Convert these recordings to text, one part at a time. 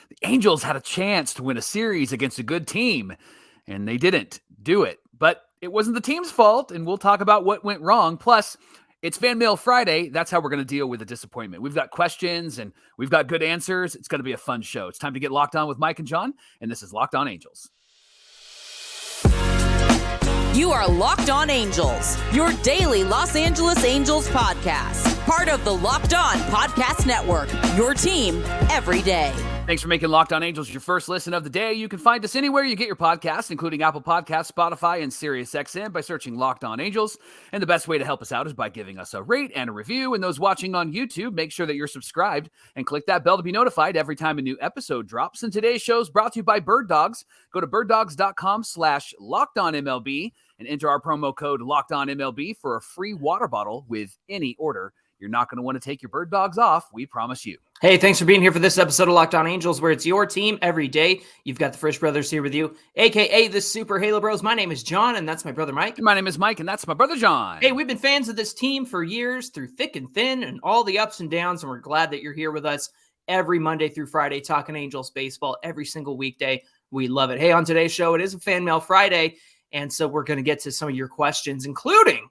the Angels had a chance to win a series against a good team, and they didn't do it. But it wasn't the team's fault, and we'll talk about what went wrong. Plus, it's Fanmail Friday. That's how we're going to deal with the disappointment. We've got questions, and we've got good answers. It's going to be a fun show. It's time to get locked on with Mike and John, and this is Locked On Angels. You are Locked On Angels, your daily Los Angeles Angels podcast. Part of the Locked On Podcast Network, your team every day. Thanks for making Locked On Angels your first listen of the day. You can find us anywhere you get your podcasts, including Apple Podcasts, Spotify, and SiriusXM by searching Locked On Angels. And the best way to help us out is by giving us a rate and a review. And those watching on YouTube, make sure that you're subscribed and click that bell to be notified every time a new episode drops. And today's show is brought to you by Bird Dogs. Go to birddogs.com/LockedOnMLB and enter our promo code LockedOnMLB for a free water bottle with any order. You're not going to want to take your Bird Dogs off, we promise you. Hey, thanks for being here for this episode of Locked On Angels, where it's your team every day. You've got the Frisch Brothers here with you, a.k.a. the Super Halo Bros. My name is John, and that's my brother Mike. My name is Mike, and that's my brother John. Hey, we've been fans of this team for years, through thick and thin, and all the ups and downs, and we're glad that you're here with us every Monday through Friday, talking Angels baseball every single weekday. We love it. Hey, on today's show, it is a Fan Mail Friday, and so we're going to get to some of your questions, including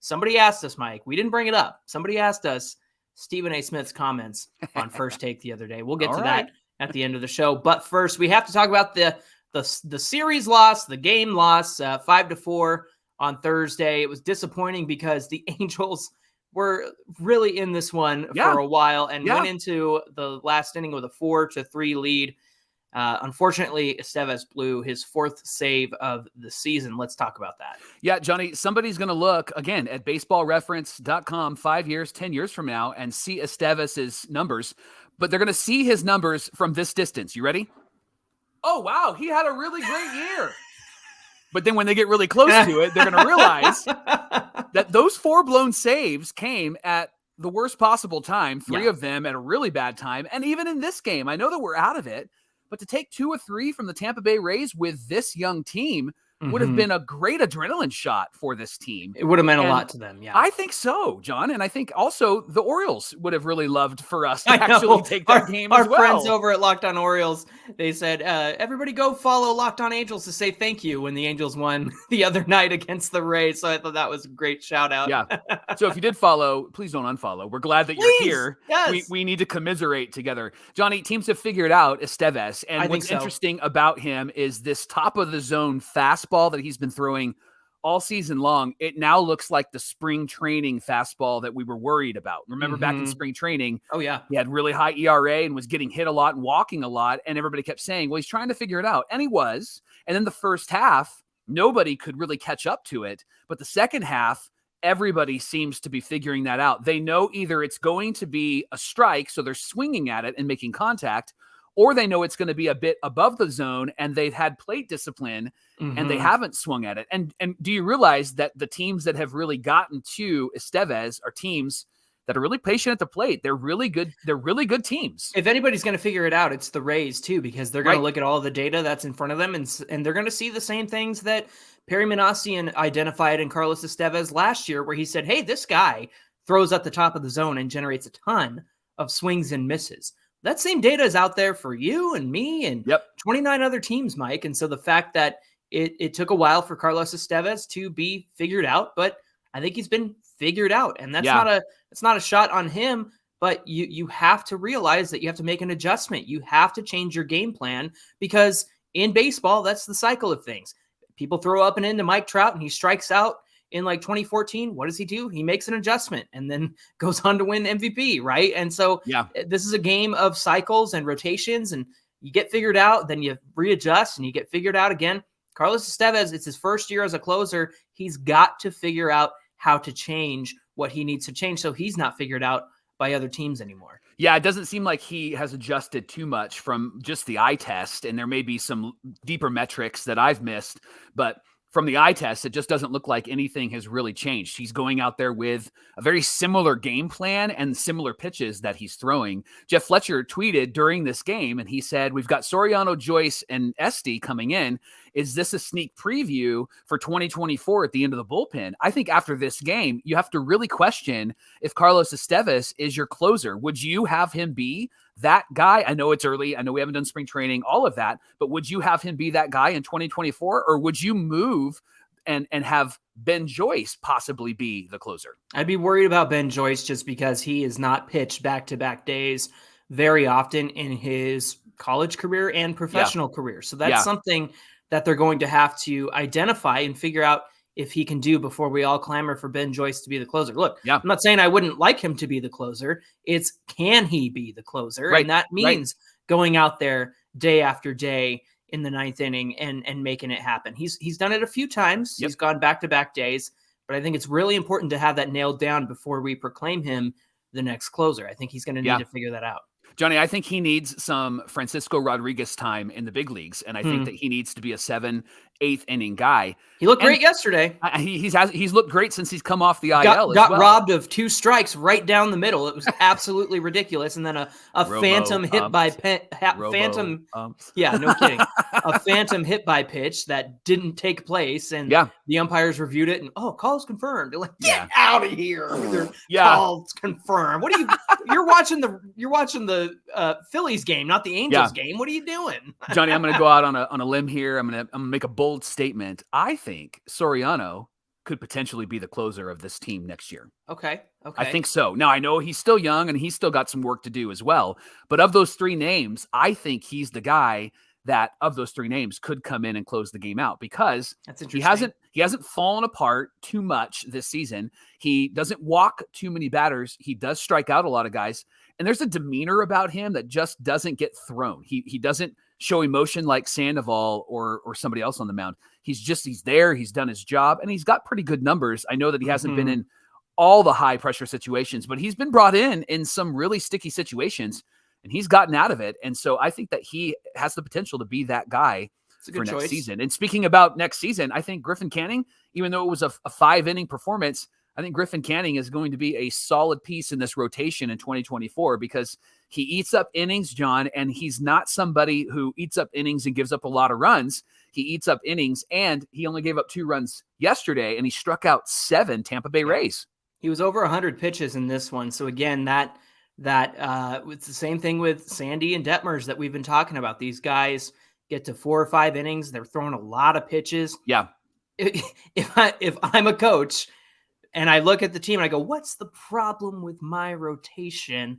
somebody asked us, Mike. We didn't bring it up. Somebody asked us Stephen A. Smith's comments on First Take the other day. We'll get to that at the end of the show. But first, we have to talk about the series loss, the game loss, 5-4 on Thursday. It was disappointing because the Angels were really in this one for a while and went into the last inning with a 4-3 lead. Unfortunately, Estevez blew his fourth save of the season. Let's talk about that. Yeah, Johnny, somebody's going to look, again, at baseballreference.com 5 years, 10 years from now and see Estevez's numbers, but they're going to see his numbers from this distance. You ready? Oh, wow, he had a really great year. But then when they get really close to it, they're going to realize that those 4 blown saves came at the worst possible time, 3 of them at a really bad time. And even in this game, I know that we're out of it, but to take 2 or 3 from the Tampa Bay Rays with this young team would have been a great adrenaline shot for this team. It would have meant a lot to them, I think so, John. And I think also the Orioles would have really loved for us to actually take that game as well. Our friends over at Locked On Orioles, they said, everybody go follow Locked On Angels to say thank you when the Angels won the other night against the Rays. So I thought that was a great shout out. Yeah. So if you did follow, please don't unfollow. We're glad that you're here. Yes. We need to commiserate together. Johnny, teams have figured out Estevez. And what's interesting about him is this top of the zone fastball that he's been throwing all season long. It now looks like the spring training fastball that we were worried about. Remember back in spring training? Oh, yeah. He had really high ERA and was getting hit a lot and walking a lot. And everybody kept saying, well, he's trying to figure it out. And he was. And then the first half, nobody could really catch up to it. But the second half, everybody seems to be figuring that out. They know either it's going to be a strike, so they're swinging at it and making contact, or they know it's going to be a bit above the zone and they've had plate discipline and they haven't swung at it. And do you realize that the teams that have really gotten to Estevez are teams that are really patient at the plate? They're really good. They're really good teams. If anybody's going to figure it out, it's the Rays too, because they're going to look at all the data that's in front of them and they're going to see the same things that Perry Manassian identified in Carlos Estevez last year, where he said, hey, this guy throws at the top of the zone and generates a ton of swings and misses. That same data is out there for you and me and 29 other teams, Mike. And so the fact that it took a while for Carlos Estevez to be figured out, but I think he's been figured out. And that's not a shot on him, but you have to realize that you have to make an adjustment. You have to change your game plan, because in baseball, that's the cycle of things. People throw up and into Mike Trout and he strikes out in like 2014. What does he do? He makes an adjustment and then goes on to win MVP, right? And so this is a game of cycles and rotations, and you get figured out, then you readjust and you get figured out again. Carlos Estevez, it's his first year as a closer. He's got to figure out how to change what he needs to change so he's not figured out by other teams anymore. Yeah, it doesn't seem like he has adjusted too much from just the eye test, and there may be some deeper metrics that I've missed, but from the eye test, it just doesn't look like anything has really changed. He's going out there with a very similar game plan and similar pitches that he's throwing. Jeff Fletcher tweeted during this game, and he said, we've got Soriano, Joyce, and Esty coming in. Is this a sneak preview for 2024 at the end of the bullpen? I think after this game, you have to really question if Carlos Estevez is your closer. Would you have him be that guy? I know it's early. I know we haven't done spring training, all of that, but would you have him be that guy in 2024, or would you move and have Ben Joyce possibly be the closer? I'd be worried about Ben Joyce just because he is not pitched back-to-back days very often in his college career and professional career. So that's something that they're going to have to identify and figure out if he can do before we all clamor for Ben Joyce to be the closer. Look, I'm not saying I wouldn't like him to be the closer. It's, can he be the closer? Right. And that means going out there day after day in the ninth inning and making it happen. He's done it a few times. He's gone back-to-back days, but I think it's really important to have that nailed down before we proclaim him the next closer. I think he's going to need to figure that out. Johnny, I think he needs some Francisco Rodriguez time in the big leagues, and I think that he needs to be a 7th, 8th inning guy. He looked great yesterday. He's looked great since he's come off the IL. Got robbed of 2 strikes right down the middle. It was absolutely ridiculous. And then a phantom hit by phantom. Yeah, no kidding. A phantom hit by pitch that didn't take place, and the umpires reviewed it and call's confirmed. They're like, get out of here. Call's confirmed. What are you? You're watching the Phillies game, not the Angels game. What are you doing, Johnny? I'm going to go out on a limb here. I'm going to make a bold statement. I think Soriano could potentially be the closer of this team next year. Okay. I think so. Now, I know he's still young and he's still got some work to do as well. But of those 3 names, I think he's the guy that of those 3 names could come in and close the game out, because he hasn't fallen apart too much this season. He doesn't walk too many batters. He does strike out a lot of guys. And there's a demeanor about him that just doesn't get thrown. He doesn't show emotion like Sandoval or somebody else on the mound. He's there. He's done his job, and he's got pretty good numbers. I know that he hasn't been in all the high pressure situations, but he's been brought in some really sticky situations, and he's gotten out of it. And so I think that he has the potential to be that guy for next season. And speaking about next season, I think Griffin Canning, even though it was a 5-inning performance, I think Griffin Canning is going to be a solid piece in this rotation in 2024, because he eats up innings, John, and he's not somebody who eats up innings and gives up a lot of runs. He eats up innings, and he only gave up 2 runs yesterday, and he struck out 7 Tampa Bay Rays. He was over 100 pitches in this one. So again, that it's the same thing with Sandy and Detmers that we've been talking about. These guys get to 4 or 5 innings. They're throwing a lot of pitches. Yeah. If I'm a coach and I look at the team and I go, what's the problem with my rotation?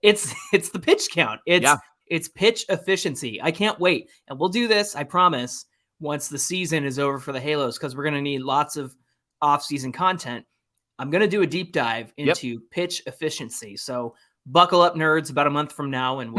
It's the pitch count. It's pitch efficiency. I can't wait. And we'll do this, I promise, once the season is over for the Halos, because we're going to need lots of off-season content. I'm going to do a deep dive into pitch efficiency. So buckle up, nerds, about a month from now, and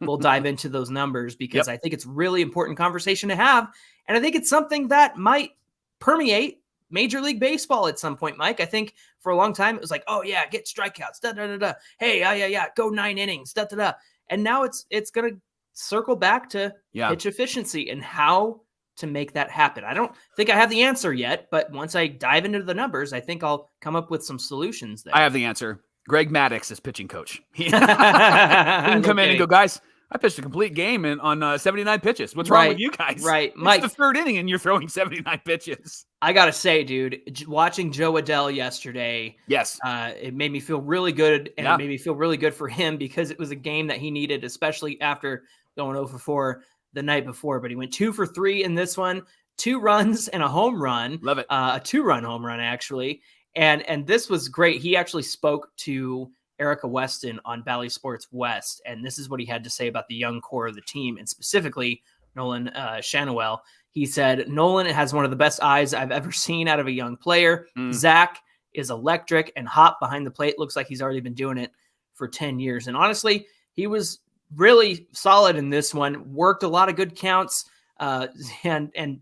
we'll dive into those numbers, because I think it's really important conversation to have. And I think it's something that might permeate Major League Baseball at some point, Mike. I think for a long time it was like, get strikeouts, da-da-da-da. Hey, go 9 innings, da-da-da. And now it's going to circle back to pitch efficiency and how to make that happen. I don't think I have the answer yet, but once I dive into the numbers, I think I'll come up with some solutions there. I have the answer. Greg Maddux is pitching coach. He can come in and go, guys, I pitched a complete game on 79 pitches. What's wrong with you guys? Right. It's Mike, the 3rd inning and you're throwing 79 pitches. I got to say, dude, watching Jo Adell yesterday, it made me feel really good, and it made me feel really good for him, because it was a game that he needed, especially after going 0 for 4 the night before. But he went 2 for 3 in this one, 2 runs and a home run. Love it. A 2-run home run, actually. And this was great. He actually spoke to Erica Weston on Bally Sports West, and this is what he had to say about the young core of the team, and specifically Nolan Schanuel. He said, Nolan has one of the best eyes I've ever seen out of a young player. Zach is electric and hot behind the plate. Looks like he's already been doing it for 10 years. And honestly, he was really solid in this one, worked a lot of good counts and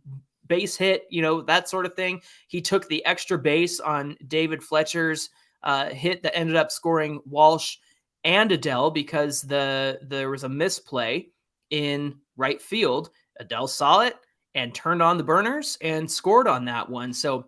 base hit, that sort of thing. He took the extra base on David Fletcher's hit that ended up scoring Walsh and Adele, because there was a misplay in right field. Adele saw it and turned on the burners and scored on that one. So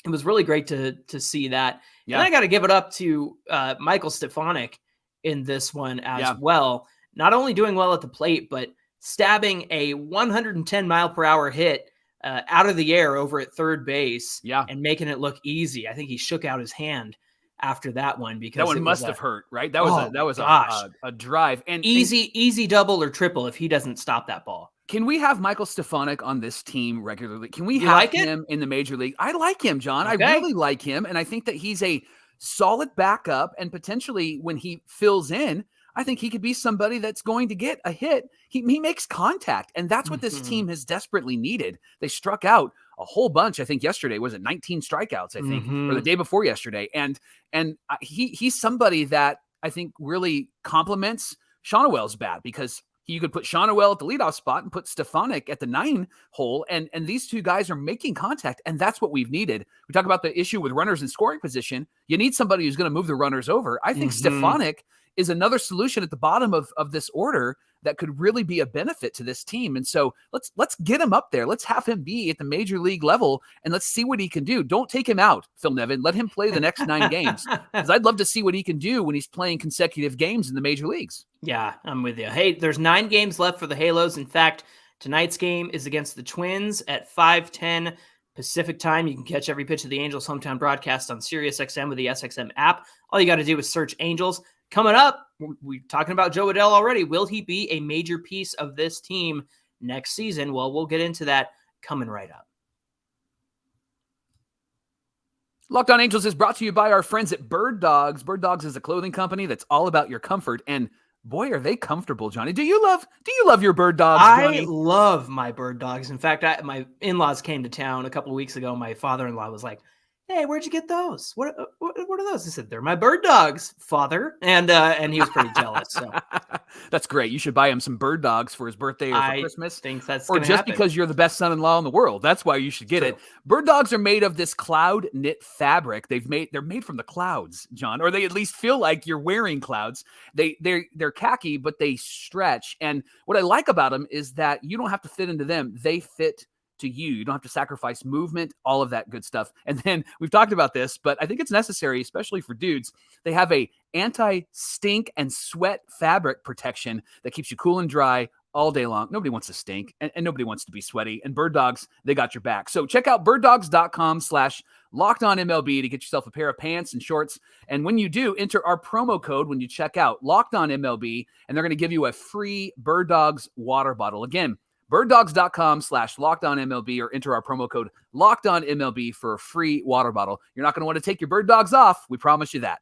it was really great to see that. Yeah. And I got to give it up to Michael Stefanik in this one as well. Not only doing well at the plate, but stabbing a 110 mile per hour hit out of the air over at third base and making it look easy. I think he shook out his hand after that one, because that one must have hurt, right? That was a drive, and easy double or triple if he doesn't stop that ball. Can we have Michael Stefanik on this team regularly? Can we have him in the major league? I like him, John. Okay. I really like him, and I think that he's a solid backup, and potentially when he fills in, I think he could be somebody that's going to get a hit. He makes contact, and that's what this team has desperately needed. They struck out a whole bunch. I think yesterday was it 19 strikeouts, I think, or the day before yesterday. And he's somebody that I think really complements Shonowell's bat, because you could put Shonowell at the leadoff spot and put Stefanik at the 9 hole, and these two guys are making contact, and that's what we've needed. We talk about the issue with runners in scoring position. You need somebody who's going to move the runners over. I think Stefanik is another solution at the bottom of this order that could really be a benefit to this team. And so let's get him up there. Let's have him be at the major league level, and let's see what he can do. Don't take him out, Phil Nevin. Let him play the next 9 games, because I'd love to see what he can do when he's playing consecutive games in the major leagues. Yeah, I'm with you. Hey, there's 9 games left for the Halos. In fact, tonight's game is against the Twins at 5:10 Pacific time. You can catch every pitch of the Angels hometown broadcast on SiriusXM with the SXM app. All you got to do is search Angels. Coming up, we're talking about Jo Adell already. Will he be a major piece of this team next season? Well, we'll get into that coming right up. Locked On Angels is brought to you by our friends at Bird Dogs. Bird Dogs is a clothing company that's all about your comfort, and boy, are they comfortable, Johnny. Do you love your Bird Dogs, Johnny? I love my Bird Dogs. In fact, my in-laws came to town a couple of weeks ago. My father-in-law was like, "Hey, where'd you get those? What are those?" I said, "They're my Bird Dogs, father." And he was pretty jealous. So that's great. You should buy him some Bird Dogs for his birthday or for Christmas. Think that's or just happen. Because you're the best son-in-law in the world. That's why you should get it. Bird Dogs are made of this cloud knit fabric. They're made from the clouds, John, or they at least feel like you're wearing clouds. They're khaki, but they stretch. And what I like about them is that you don't have to fit into them. They fit to you. You don't have to sacrifice movement, all of that good stuff. And then we've talked about this, but I think it's necessary, especially for dudes. They have a anti-stink and sweat fabric protection that keeps you cool and dry all day long. Nobody wants to stink, and nobody wants to be sweaty. And Bird Dogs, they got your back. So check out birddogs.com/LockedOnMLB to get yourself a pair of pants and shorts. And when you do, enter our promo code when you check out, LockedOnMLB, and they're going to give you a free Bird Dogs water bottle. Again, birddogs.com/LockedOnMLB, or enter our promo code LockedOnMLB for a free water bottle. You're not going to want to take your Bird Dogs off. We promise you that.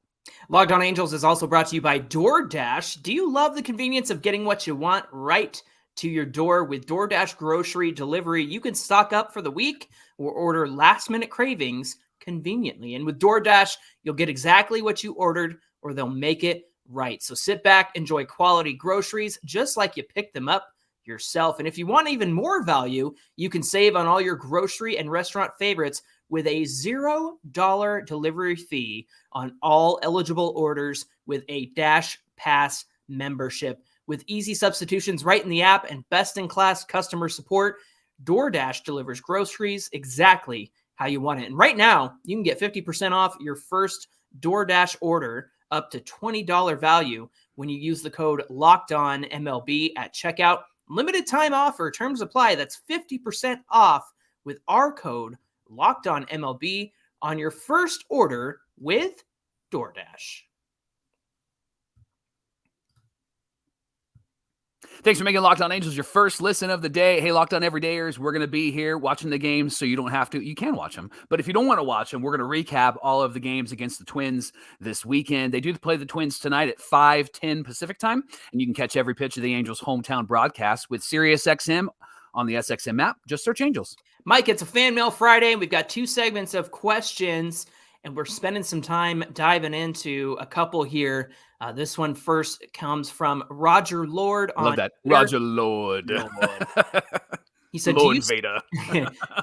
Locked On Angels is also brought to you by DoorDash. Do you love the convenience of getting what you want right to your door? With DoorDash grocery delivery, you can stock up for the week or order last-minute cravings conveniently. And with DoorDash, you'll get exactly what you ordered, or they'll make it right. So sit back, enjoy quality groceries just like you picked them up yourself. And if you want even more value, you can save on all your grocery and restaurant favorites with a $0 delivery fee on all eligible orders with a Dash Pass membership. With easy substitutions right in the app and best-in-class customer support, DoorDash delivers groceries exactly how you want it. And right now, you can get 50% off your first DoorDash order up to $20 value when you use the code LOCKEDONMLB at checkout. Limited time offer, terms apply. That's 50% off with our code LOCKEDONMLB on your first order with DoorDash. Thanks for making Locked On Angels your first listen of the day. Hey, Locked On Everydayers, we're going to be here watching the games, so you don't have to. You can watch them, but if you don't want to watch them, we're going to recap all of the games against the Twins this weekend. They do play the Twins tonight at 5:10 Pacific time, and you can catch every pitch of the Angels' hometown broadcast with SiriusXM on the SXM app. Just search Angels. Mike, it's a Fanmail Friday. We've got 2 segments of questions, and we're spending some time diving into a couple here. This one first comes from Roger Lord. Love that. Roger Lord. He said, Lord Vader.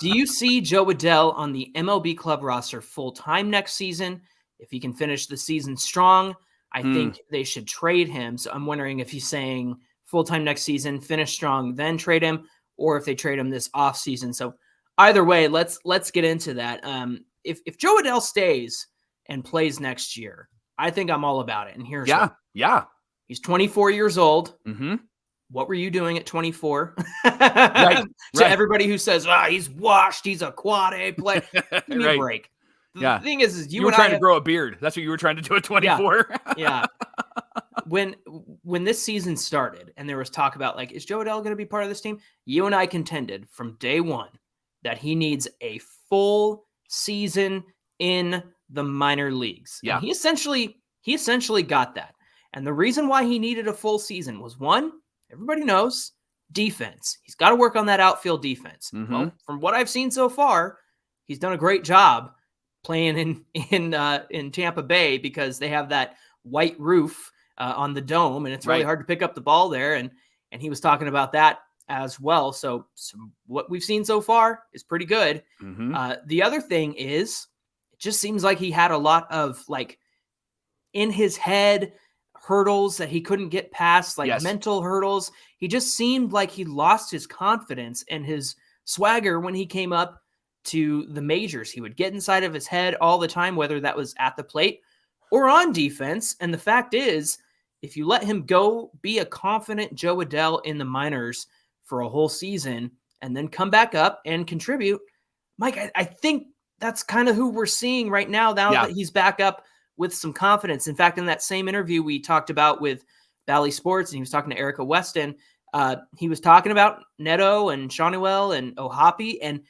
Do you see Jo Adell on the MLB club roster full-time next season? If he can finish the season strong, I think they should trade him. So I'm wondering if he's saying full-time next season, finish strong, then trade him, or if they trade him this offseason. So either way, let's get into that. If Jo Adell stays and plays next year, I think I'm all about it. And here's why. He's 24 years old. Mm-hmm. What were you doing at 24? Right. To everybody who says, he's washed, he's a quad A player. Give me a break. The thing is you were trying to grow a beard. That's what you were trying to do at 24. Yeah. When this season started and there was talk about, like, is Jo Adell going to be part of this team? You and I contended from day one that he needs a full season in the minor leagues. Yeah. And he essentially got that. And the reason why he needed a full season was, one, everybody knows, defense. He's got to work on that outfield defense. Mm-hmm. Well, from what I've seen so far, he's done a great job playing in Tampa Bay because they have that white roof on the dome, and it's really hard to pick up the ball there. And he was talking about that as well. So what we've seen so far is pretty good. Mm-hmm. The other thing is, it just seems like he had a lot of, like, in his head hurdles that he couldn't get past, like mental hurdles. He just seemed like he lost his confidence and his swagger when he came up to the majors. He would get inside of his head all the time, whether that was at the plate or on defense. And the fact is, if you let him go be a confident Jo Adell in the minors for a whole season and then come back up and contribute, Mike, I think that's kind of who we're seeing right now that he's back up with some confidence. In fact, in that same interview we talked about with Bally Sports, and he was talking to Erica Weston, he was talking about Neto and Shawnuel and Ohapi, and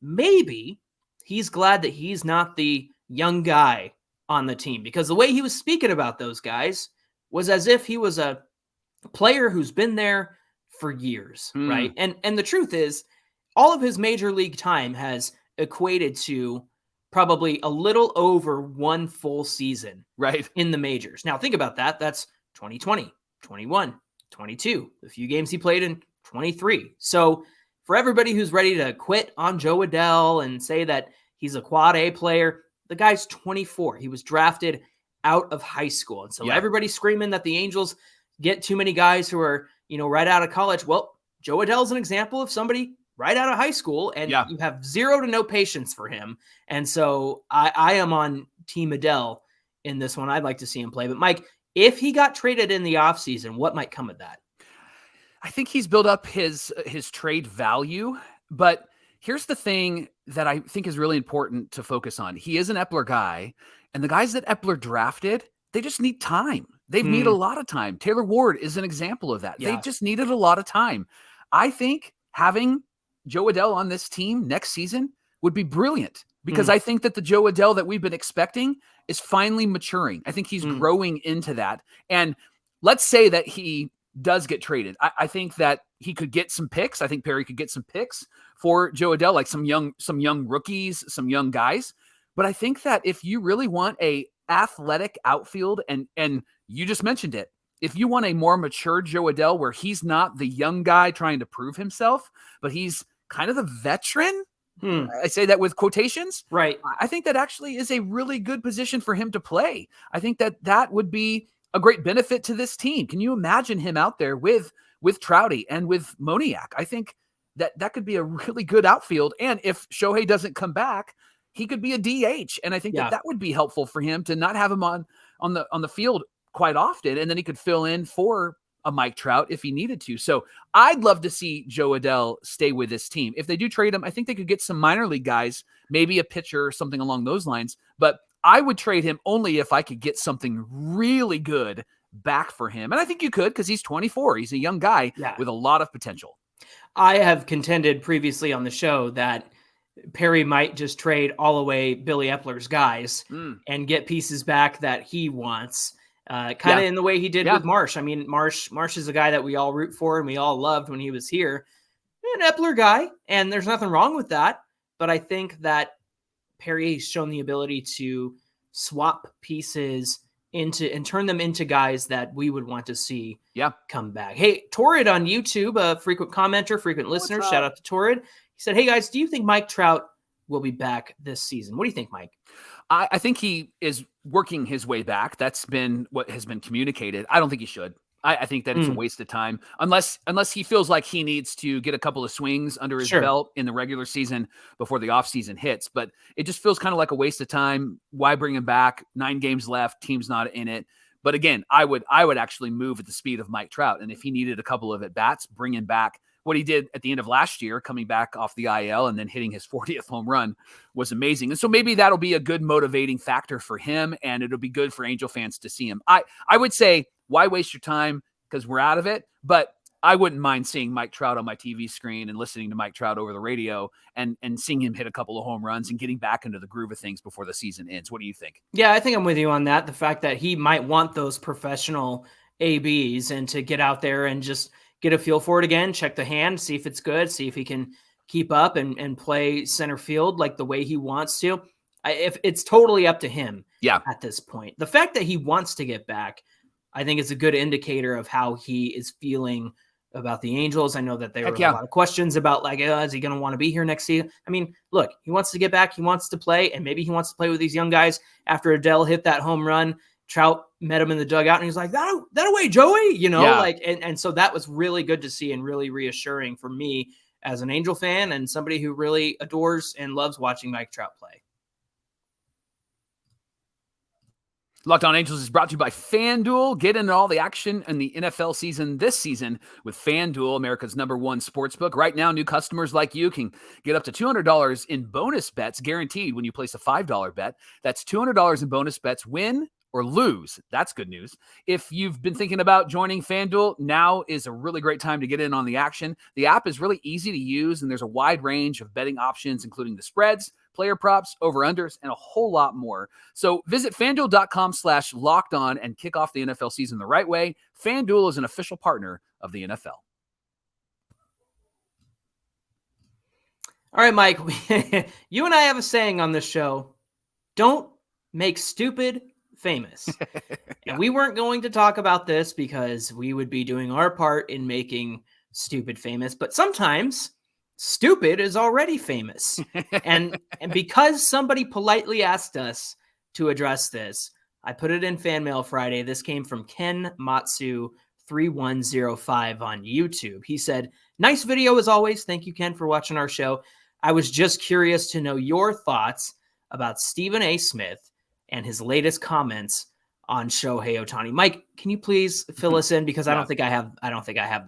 maybe he's glad that he's not the young guy on the team, because the way he was speaking about those guys was as if he was a player who's been there for years, right? And the truth is, all of his major league time has equated to probably a little over one full season in the majors. Now, think about that. That's 2020, 21, 22, the few games he played in 23. So for everybody who's ready to quit on Jo Adell and say that he's a quad A player, the guy's 24. He was drafted out of high school. And so everybody's screaming that the Angels get too many guys who are, right out of college. Well, Jo Adell's an example of somebody right out of high school, and you have zero to no patience for him. And so I am on Team Adell in this one. I'd like to see him play. But Mike, if he got traded in the offseason, what might come of that? I think he's built up his trade value, but here's the thing that I think is really important to focus on. He is an Epler guy, and the guys that Epler drafted, they just need time. They need a lot of time. Taylor Ward is an example of that. They just needed a lot of time. I think having Jo Adell on this team next season would be brilliant, because I think that the Jo Adell that we've been expecting is finally maturing. I think he's growing into that. And let's say that he does get traded. I think that he could get some picks. I think Perry could get some picks for Jo Adell, like some young rookies, some young guys. But I think that if you really want a athletic outfield, and you just mentioned it, if you want a more mature Jo Adell where he's not the young guy trying to prove himself, but he's kind of the veteran, I say that with quotations, right? I think that actually is a really good position for him to play. I think that would be a great benefit to this team. Can you imagine him out there with Trouty and with Moniak? I think that could be a really good outfield. And if Shohei doesn't come back, he could be a DH. And I think that would be helpful for him to not have him on the field quite often. And then he could fill in for a Mike Trout if he needed to. So I'd love to see Jo Adell stay with this team. If they do trade him, I think they could get some minor league guys, maybe a pitcher or something along those lines. But I would trade him only if I could get something really good back for him. And I think you could, because he's 24. He's a young guy with a lot of potential. I have contended previously on the show that Perry might just trade all away Billy Epler's guys and get pieces back that he wants. Kind of in the way he did with Marsh. I mean, Marsh is a guy that we all root for and we all loved when he was here. An Epler guy, and there's nothing wrong with that. But I think that Perry's shown the ability to swap pieces into and turn them into guys that we would want to see come back. Hey, Torrid on YouTube, a frequent commenter, frequent listener. Shout out to Torrid. He said, hey guys, do you think Mike Trout will be back this season? What do you think, Mike? I think he is working his way back. That's been what has been communicated. I don't think he should. I think that it's a waste of time unless he feels like he needs to get a couple of swings under his belt in the regular season before the offseason hits. But it just feels kind of like a waste of time. Why bring him back? 9 games left. Team's not in it. But again, I would actually move at the speed of Mike Trout. And if he needed a couple of at-bats, bring him back what he did at the end of last year, coming back off the IL and then hitting his 40th home run, was amazing. And so maybe that'll be a good motivating factor for him, and it'll be good for Angel fans to see him. I would say, why waste your time? Because we're out of it. But I wouldn't mind seeing Mike Trout on my TV screen and listening to Mike Trout over the radio and seeing him hit a couple of home runs and getting back into the groove of things before the season ends. What do you think? Yeah, I think I'm with you on that. The fact that he might want those professional ABs and to get out there and just get a feel for it again, check the hand, see if it's good, see if he can keep up and play center field like the way he wants to. If it's totally up to him at this point. The fact that he wants to get back, I think is a good indicator of how he is feeling about the Angels. I know that there were a lot of questions about like, is he going to want to be here next season? I mean, look, he wants to get back. He wants to play, and maybe he wants to play with these young guys. After Adele hit that home run, Trout met him in the dugout, and he's like, that away, Joey, and so that was really good to see and really reassuring for me as an Angel fan and somebody who really adores and loves watching Mike Trout play. Locked On Angels is brought to you by FanDuel. Get into all the action in the NFL season this season with FanDuel, America's #1 sportsbook. Right now, new customers like you can get up to $200 in bonus bets guaranteed when you place a $5 bet. That's $200 in bonus bets, win or lose. That's good news. If you've been thinking about joining FanDuel, now is a really great time to get in on the action. The app is really easy to use, and there's a wide range of betting options, including the spreads, player props, over-unders, and a whole lot more. So visit FanDuel.com/lockedon and kick off the NFL season the right way. FanDuel is an official partner of the NFL. All right, Mike, you and I have a saying on this show: don't make stupid famous. And we weren't going to talk about this because we would be doing our part in making stupid famous, but sometimes stupid is already famous. and because somebody politely asked us to address this, I put it in Fanmail Friday. This came from Ken Matsu 3105 on YouTube. He said, "Nice video as always. Thank you, Ken, for watching our show. I was just curious to know your thoughts about Stephen A. Smith and his latest comments on Shohei Ohtani." Mike, can you please fill us in, because I don't think I have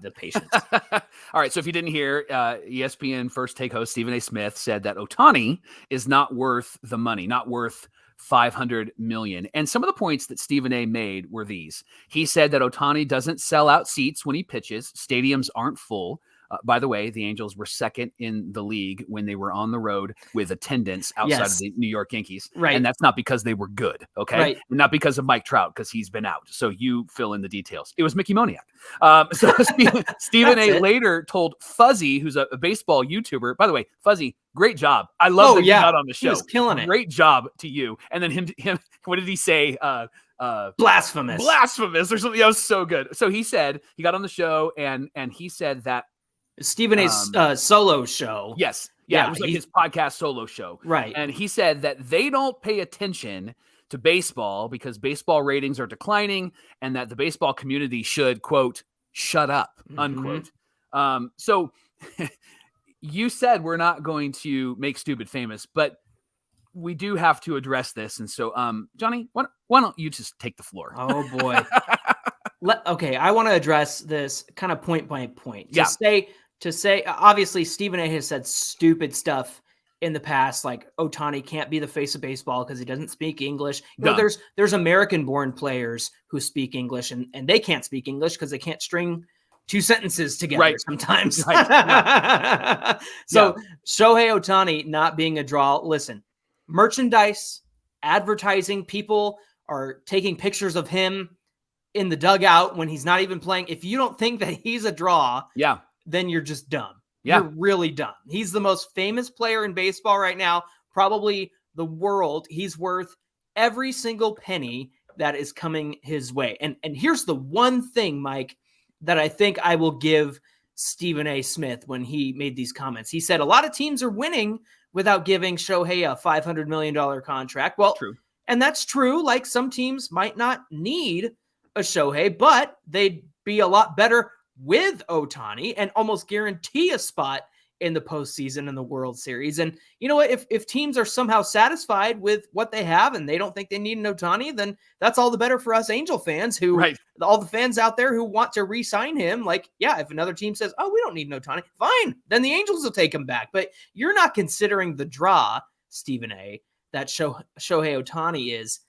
the patience. All right, so if you didn't hear, ESPN First Take host Stephen A. Smith said that Ohtani is not worth the money, not worth $500 million. And some of the points that Stephen A. made were these. He said that Ohtani doesn't sell out seats when he pitches. Stadiums aren't full. By the way, the Angels were second in the league when they were on the road with attendance outside of the New York Yankees. Right. And that's not because they were good, okay? Right. And not because of Mike Trout, because he's been out. So you fill in the details. It was Mickey Moniak. So Stephen A. later told Fuzzy, who's a baseball YouTuber. By the way, Fuzzy, great job. I love that you got on the show. He was killing it. Great job to you. And then him what did he say? Blasphemous or something. That was so good. So he said, he got on the show and he said that Stephen A.'s solo show. Yes. Yeah. It was like his podcast solo show. Right. And he said that they don't pay attention to baseball because baseball ratings are declining and that the baseball community should, quote, shut up, unquote. So you said we're not going to make stupid famous, but we do have to address this. And so, Johnny, why don't you just take the floor? Oh, boy. Okay, I want to address this kind of point by point. To say, obviously, Stephen A. has said stupid stuff in the past, like Ohtani can't be the face of baseball because he doesn't speak English. You know, there's American-born players who speak English, and they can't speak English because they can't string two sentences together sometimes. Right. So Shohei Ohtani not being a draw. Listen, merchandise, advertising, people are taking pictures of him in the dugout when he's not even playing. If you don't think that he's a draw, then you're just dumb. You're really dumb. He's the most famous player in baseball right now, probably the world. He's worth every single penny that is coming his way. And here's the one thing, Mike, that I think I will give Stephen A. Smith when he made these comments. He said a lot of teams are winning without giving Shohei a $500 million contract. Well, true. And that's true. Like, some teams might not need a Shohei, but they'd be a lot better with Ohtani and almost guarantee a spot in the postseason and the World Series. And you know what? If teams are somehow satisfied with what they have and they don't think they need an Ohtani, then that's all the better for us Angel fans all the fans out there who want to re-sign him. Like, yeah, if another team says, oh, we don't need an Ohtani, fine. Then the Angels will take him back. But you're not considering the draw, Stephen A., that Shohei Ohtani is,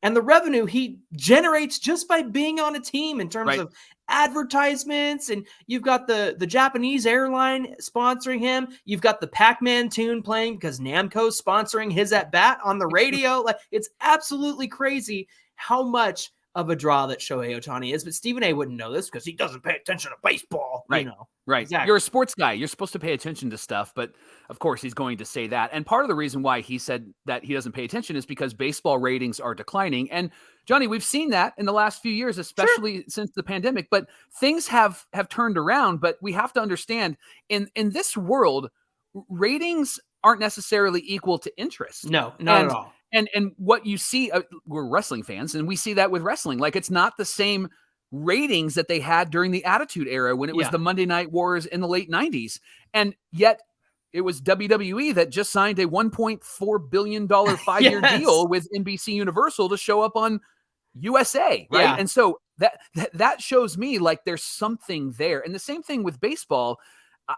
and the revenue he generates just by being on a team in terms of advertisements. And you've got the Japanese airline sponsoring him. You've got the Pac-Man tune playing because Namco's sponsoring his at bat on the radio. Like, it's absolutely crazy how much of a draw that Shohei Ohtani is. But Stephen A. wouldn't know this because he doesn't pay attention to baseball. Right. You know. Right. Exactly. You're a sports guy. You're supposed to pay attention to stuff, but of course he's going to say that. And part of the reason why he said that he doesn't pay attention is because baseball ratings are declining. And Johnny, we've seen that in the last few years, especially since the pandemic, but things have turned around. But we have to understand in this world, ratings aren't necessarily equal to interest. No, not at all. And what you see, we're wrestling fans, and we see that with wrestling. Like, it's not the same ratings that they had during the Attitude Era when it was the Monday Night Wars in the late 90s. And yet it was WWE that just signed a $1.4 billion 5-year deal with NBC Universal to show up on USA, right? Yeah. And so that shows me like there's something there. And the same thing with baseball.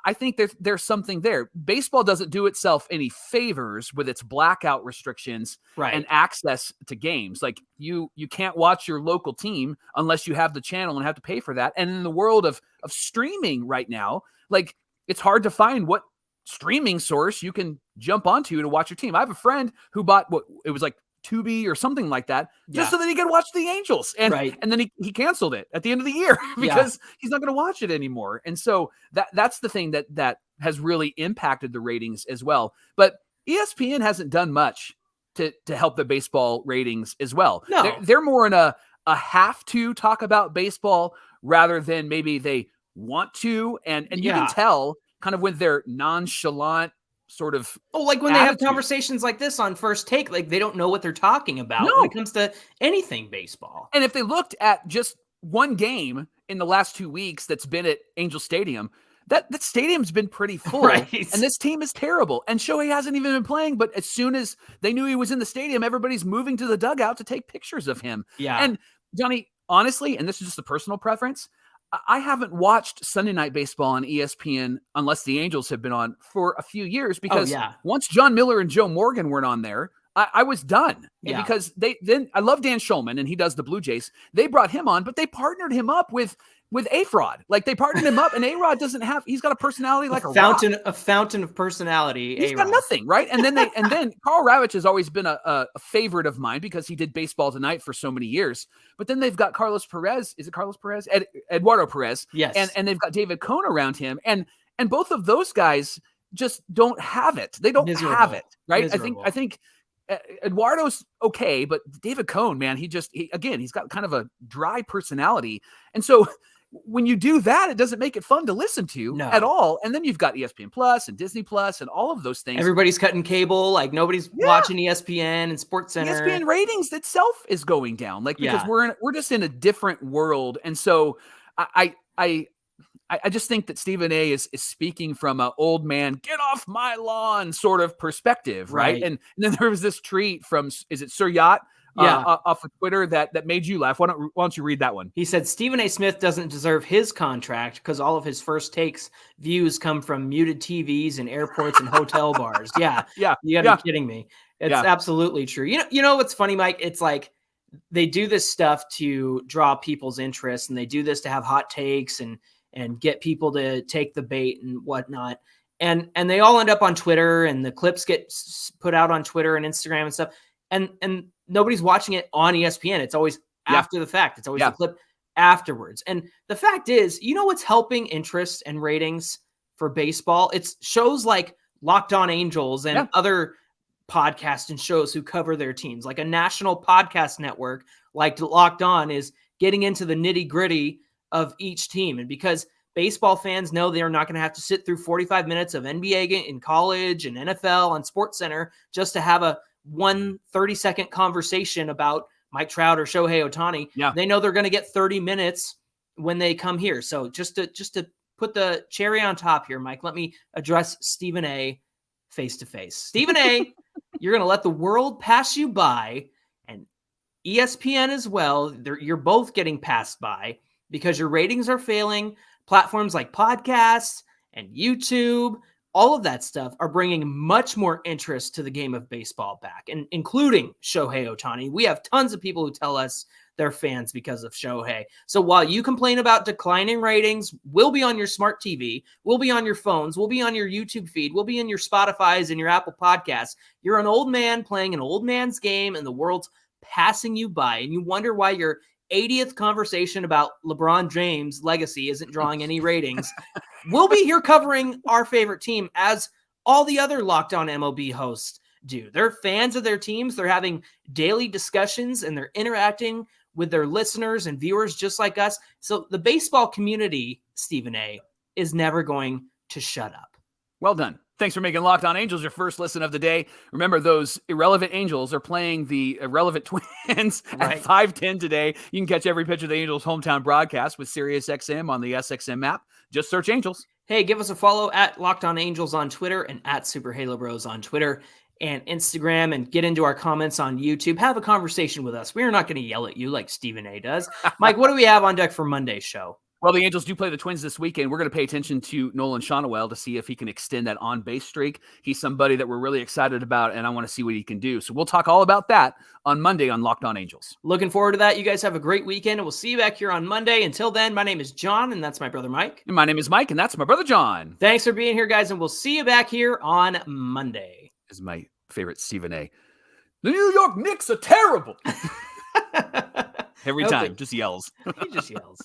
I think there's something there. Baseball doesn't do itself any favors with its blackout restrictions and access to games. Like, you can't watch your local team unless you have the channel and have to pay for that. And in the world of streaming right now, like, it's hard to find what streaming source you can jump onto to watch your team. I have a friend who bought it was like Tubi or something like that, just so that he could watch the Angels. And then he canceled it at the end of the year because he's not going to watch it anymore. And so that's the thing that has really impacted the ratings as well. But ESPN hasn't done much to help the baseball ratings as well. No. They're more in a have to talk about baseball rather than maybe they want to. And you can tell kind of with their nonchalant sort of like when they have conversations like this on First Take, like they don't know what they're talking about when it comes to anything baseball. And if they looked at just one game in the last 2 weeks that's been at Angel Stadium, that stadium's been pretty full, and this team is terrible. And Shohei hasn't even been playing, but as soon as they knew he was in the stadium, everybody's moving to the dugout to take pictures of him. Yeah. And Johnny, honestly, and this is just a personal preference, I haven't watched Sunday Night Baseball on ESPN unless the Angels have been on for a few years because once John Miller and Joe Morgan weren't on there, I was done. Yeah. Because I love Dan Shulman and he does the Blue Jays. They brought him on, but they partnered him up with A-Rod. Like, they partnered him up, and A-Rod he's got a personality like a fountain of personality. He's got nothing, right? And then Carl Ravitch has always been a favorite of mine because he did Baseball Tonight for so many years. But then they've got Carlos Perez. Is it Carlos Perez? Eduardo Perez. Yes. And they've got David Cohn around him. And both of those guys just don't have it. They don't have it, right? Miserable. I think Eduardo's okay, but David Cohn, man, he's got kind of a dry personality. And so when you do that, it doesn't make it fun to listen to at all. And then you've got ESPN Plus and Disney Plus and all of those things. Everybody's cutting cable. Like, nobody's watching ESPN and SportsCenter. ESPN ratings itself is going down, like, because we're just in a different world. And so I just think that Stephen A. is speaking from an old man, get off my lawn sort of perspective, right? And then there was this tweet from, is it Sir Yacht? Off of Twitter that made you laugh. Why don't you read that one? He said Stephen A. Smith doesn't deserve his contract because all of his First Takes views come from muted TVs in airports and hotel bars. Yeah. You gotta be kidding me. It's absolutely true. You know what's funny, Mike? It's like they do this stuff to draw people's interest, and they do this to have hot takes and get people to take the bait and whatnot. And they all end up on Twitter, and the clips get put out on Twitter and Instagram and stuff. And nobody's watching it on ESPN. It's always after the fact. It's always the clip afterwards. And the fact is, you know what's helping interest and ratings for baseball? It's shows like Locked On Angels and other podcasts and shows who cover their teams. Like a national podcast network like Locked On is getting into the nitty-gritty of each team. And because baseball fans know they're not going to have to sit through 45 minutes of NBA in college and NFL on SportsCenter just to have a 30-second conversation about Mike Trout or Shohei Ohtani. They know they're going to get 30 minutes when they come here. So just to put the cherry on top here, Mike. Let me address Stephen A. face to face. Stephen A., you're going to let the world pass you by, and ESPN as well. You're both getting passed by because your ratings are failing. Platforms like podcasts and YouTube, all of that stuff are bringing much more interest to the game of baseball back, and including Shohei Ohtani. We have tons of people who tell us they're fans because of Shohei. So while you complain about declining ratings, we'll be on your smart TV, we'll be on your phones, we'll be on your YouTube feed, we'll be in your Spotify's and your Apple Podcasts. You're an old man playing an old man's game, and the world's passing you by, and you wonder why your 80th conversation about LeBron James' legacy isn't drawing any ratings. We'll be here covering our favorite team, as all the other Locked On MLB hosts do. They're fans of their teams. They're having daily discussions, and they're interacting with their listeners and viewers just like us. So the baseball community, Stephen A., is never going to shut up. Well done. Thanks for making Locked On Angels your first listen of the day. Remember, those irrelevant Angels are playing the irrelevant Twins at 5:10 today. You can catch every pitch of the Angels' hometown broadcast with SiriusXM on the SXM app. Just search Angels. Hey, give us a follow at Locked On Angels on Twitter and at Super Halo Bros on Twitter and Instagram, and get into our comments on YouTube. Have a conversation with us. We are not going to yell at you like Stephen A. does. Mike, what do we have on deck for Monday's show? Well, the Angels do play the Twins this weekend. We're going to pay attention to Nolan Shonowell to see if he can extend that on-base streak. He's somebody that we're really excited about, and I want to see what he can do. So we'll talk all about that on Monday on Locked On Angels. Looking forward to that. You guys have a great weekend, and we'll see you back here on Monday. Until then, my name is John, and that's my brother Mike. And my name is Mike, and that's my brother John. Thanks for being here, guys, and we'll see you back here on Monday. This is my favorite Stephen A. The New York Knicks are terrible. Every time, just yells. He just yells.